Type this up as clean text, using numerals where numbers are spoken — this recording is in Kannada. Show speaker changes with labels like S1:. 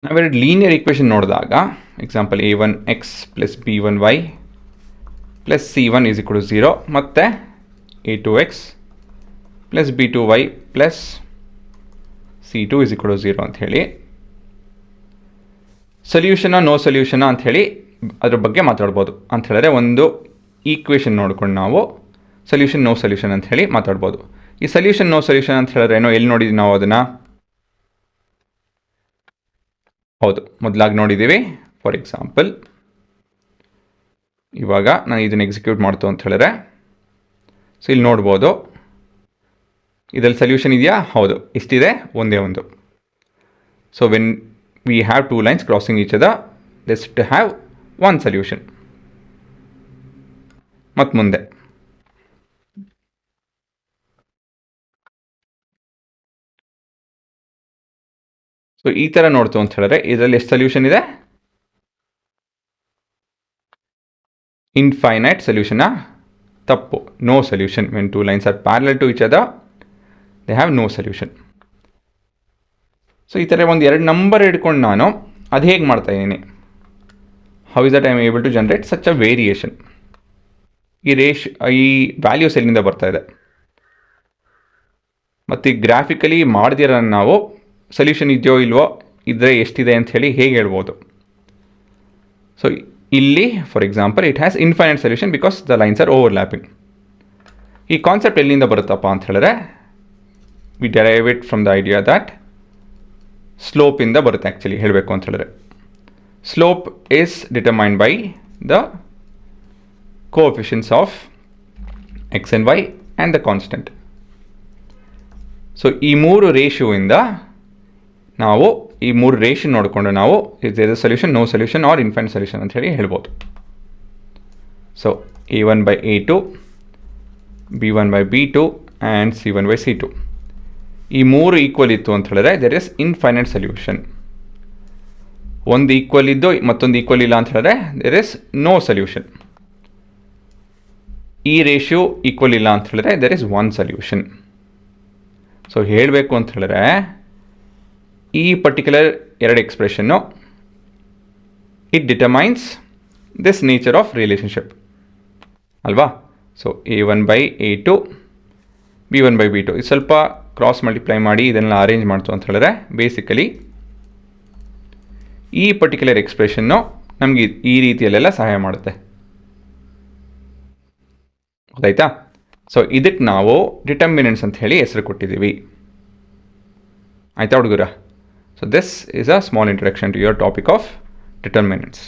S1: ನಾವೆರಡು ಲೀನಿಯರ್ ಈಕ್ವೇಷನ್ ನೋಡಿದಾಗ example a1x plus b1y plus c1 is equal to 0 ಮತ್ತು a2x plus b2y plus c2 is equal to 0 ಅಂಥೇಳಿ ಸೊಲ್ಯೂಷನ ನೋ ಸೊಲ್ಯೂಷನ ಅಂಥೇಳಿ ಅದ್ರ ಬಗ್ಗೆ ಮಾತಾಡ್ಬೋದು. ಅಂತ ಹೇಳಿದ್ರೆ ಒಂದು ಈಕ್ವೇಷನ್ ನೋಡ್ಕೊಂಡು ನಾವು ಸೊಲ್ಯೂಷನ್ ನೋ ಸೊಲ್ಯೂಷನ್ ಅಂತ ಹೇಳಿ ಮಾತಾಡ್ಬೋದು. ಈ ಸೊಲ್ಯೂಷನ್ ನೋ ಸೊಲ್ಯೂಷನ್ ಅಂತ ಹೇಳಿದ್ರೆ ಏನೋ ಎಲ್ಲಿ ನೋಡಿದ್ವಿ ನಾವು ಅದನ್ನು? ಹೌದು, ಮೊದಲಾಗಿ ನೋಡಿದ್ದೀವಿ. ಫಾರ್ ಎಕ್ಸಾಂಪಲ್ ಇವಾಗ ನಾನು ಇದನ್ನು ಎಕ್ಸಿಕ್ಯೂಟ್ ಮಾಡ್ತು ಅಂತ ಹೇಳಿದ್ರೆ ಸೊ ಇಲ್ಲಿ ನೋಡ್ಬೋದು, ಇದರಲ್ಲಿ ಸೊಲ್ಯೂಷನ್ ಇದೆಯಾ? ಹೌದು. ಇಷ್ಟಿದೆ, ಒಂದೇ ಒಂದು. So when we have two lines crossing each other this to have one solution. ಮತ್ತು ಮುಂದೆ ಸೊ ಈ ಥರ ನೋಡ್ತು ಅಂತ ಹೇಳಿದ್ರೆ ಇದರಲ್ಲಿ ಎಷ್ಟು ಸೊಲ್ಯೂಷನ್ ಇದೆ? ಇನ್ಫೈನೈಟ್ ಸೊಲ್ಯೂಷನಾ? ತಪ್ಪು, no solution. When two lines are parallel to each other they have no solution. So ಈ ಥರ ಒಂದು ಎರಡು ನಂಬರ್ ಹಿಡ್ಕೊಂಡು ನಾನು ಅದು ಹೇಗೆ ಮಾಡ್ತಾಯಿದ್ದೀನಿ? How is that I am able to generate such a variation? ಈ ವ್ಯಾಲ್ಯೂಸ್ ಎಲ್ಲಿಂದ ಬರ್ತಾ ಇದೆ? ಮತ್ತು ಈ ಗ್ರಾಫಿಕಲಿ ಮಾಡ್ದಿರೋ ನಾವು ಸೊಲ್ಯೂಷನ್ ಇದೆಯೋ ಇಲ್ವೋ, ಇದ್ದರೆ ಎಷ್ಟಿದೆ ಅಂತ ಹೇಳಿ ಹೇಗೆ ಹೇಳ್ಬೋದು? ಸೊ ಇಲ್ಲಿ for example it has infinite solution because the lines are overlapping. ಈ ಕಾನ್ಸೆಪ್ಟ್ ಎಲ್ಲಿಂದ ಬರುತ್ತಪ್ಪ ಅಂತ ಹೇಳಿದ್ರೆ we derive it from the idea that ಸ್ಲೋಪಿಂದ ಬರುತ್ತೆ. ಆ್ಯಕ್ಚುಲಿ ಹೇಳಬೇಕು ಅಂತ ಹೇಳಿದ್ರೆ slope is determined by the coefficients of x and y and the constant. So ಈ ಮೂರು ರೇಷಿಯೋಯಿಂದ ನಾವು ಈ ಮೂರು ರೇಷಿಯೋ ನೋಡಿಕೊಂಡು ನಾವು is there a solution, no solution or infinite solution ಅಂತ ಹೇಳಿ ಹೇಳ್ಬೋದು. So a1/a2, b1/b2 and c1/c2 ಈ ಮೂರು ಈಕ್ವಲ್ ಇತ್ತು ಅಂತ ಹೇಳಿದ್ರೆ ದೇರ್ ಇಸ್ ಇನ್ಫೈನೈಟ್ ಸೊಲ್ಯೂಷನ್. ಒಂದು ಈಕ್ವಲ್ ಇದ್ದು ಮತ್ತೊಂದು ಈಕ್ವಲ್ ಇಲ್ಲ ಅಂತ ಹೇಳಿದ್ರೆ ದೇರ್ ಇಸ್ ನೋ ಸೊಲ್ಯೂಷನ್. ಈ ರೇಷಿಯೋ ಈಕ್ವಲ್ ಇಲ್ಲ ಅಂತ ಹೇಳಿದ್ರೆ there is one solution. So ಹೇಳಬೇಕು ಅಂತ ಹೇಳಿದ್ರೆ ಈ ಪರ್ಟಿಕ್ಯುಲರ್ ಎರಡು ಎಕ್ಸ್ಪ್ರೆಷನ್ನು it determines this nature of relationship ಅಲ್ವಾ? ಸೊ a1/a2, b1/b2 ಇದು ಸ್ವಲ್ಪ ಕ್ರಾಸ್ ಮಲ್ಟಿಪ್ಲೈ ಮಾಡಿ ಇದನ್ನೆಲ್ಲ ಅರೇಂಜ್ ಮಾಡ್ತು ಅಂತ ಹೇಳಿದ್ರೆ ಬೇಸಿಕಲಿ ಈ ಪರ್ಟಿಕ್ಯುಲರ್ ಎಕ್ಸ್ಪ್ರೆಷನ್ನು ನಮಗೆ ಈ ರೀತಿಯಲ್ಲೆಲ್ಲ ಸಹಾಯ ಮಾಡುತ್ತೆ. ಗೊತ್ತಾಯ್ತಾ? ಸೊ ಇದಕ್ಕೆ ನಾವು ಡಿಟರ್ಮಿನೆಂಟ್ಸ್ ಅಂತ ಹೇಳಿ ಹೆಸರು ಕೊಟ್ಟಿದ್ದೀವಿ. ಆಯಿತಾ ಹುಡುಗರ? So this is a small introduction to your topic of determinants.